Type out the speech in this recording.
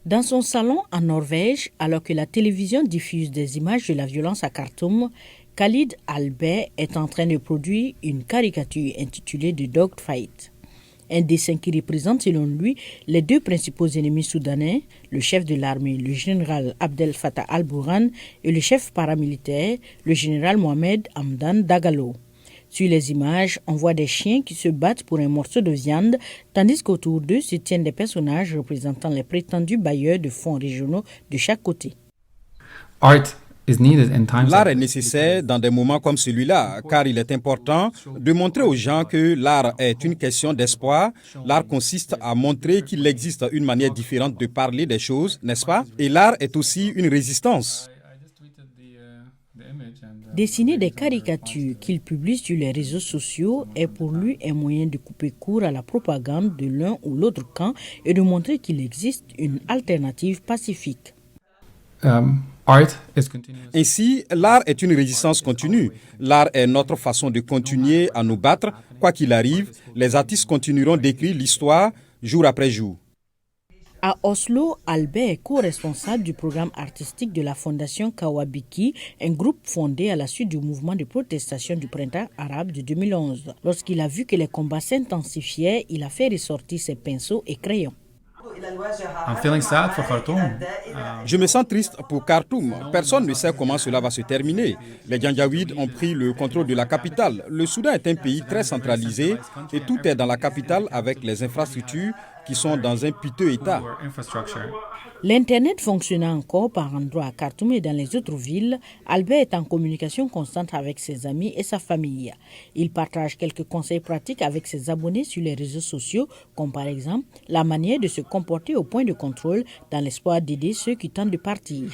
Dans son salon en Norvège, alors que la télévision diffuse des images de la violence à Khartoum, Khalid Albert est en train de produire une caricature intitulée The Dog Fight. Un dessin qui représente selon lui les deux principaux ennemis soudanais, le chef de l'armée, le général Abdel Fattah al-Burhan, et le chef paramilitaire, le général Mohamed Hamdan Dagalo. Sur les images, on voit des chiens qui se battent pour un morceau de viande, tandis qu'autour d'eux se tiennent des personnages représentant les prétendus bailleurs de fonds régionaux de chaque côté. L'art est nécessaire dans des moments comme celui-là, car il est important de montrer aux gens que l'art est une question d'espoir. L'art consiste à montrer qu'il existe une manière différente de parler des choses, n'est-ce pas? Et l'art est aussi une résistance. Dessiner des caricatures qu'il publie sur les réseaux sociaux est pour lui un moyen de couper court à la propagande de l'un ou l'autre camp et de montrer qu'il existe une alternative pacifique. Ainsi, l'art est une résistance continue. L'art est notre façon de continuer à nous battre. Quoi qu'il arrive, les artistes continueront d'écrire l'histoire jour après jour. À Oslo, Albert est co-responsable du programme artistique de la fondation Kawabiki, un groupe fondé à la suite du mouvement de protestation du printemps arabe de 2011. Lorsqu'il a vu que les combats s'intensifiaient, il a fait ressortir ses pinceaux et crayons. Je me sens triste pour Khartoum. Personne ne sait comment cela va se terminer. Les Janjaouides ont pris le contrôle de la capitale. Le Soudan est un pays très centralisé et tout est dans la capitale avec les infrastructures qui sont dans un piteux état. L'Internet fonctionnant encore par endroits à Khartoum et dans les autres villes, Albert est en communication constante avec ses amis et sa famille. Il partage quelques conseils pratiques avec ses abonnés sur les réseaux sociaux, comme par exemple la manière de se comporter au point de contrôle dans l'espoir d'aider ceux qui tentent de partir.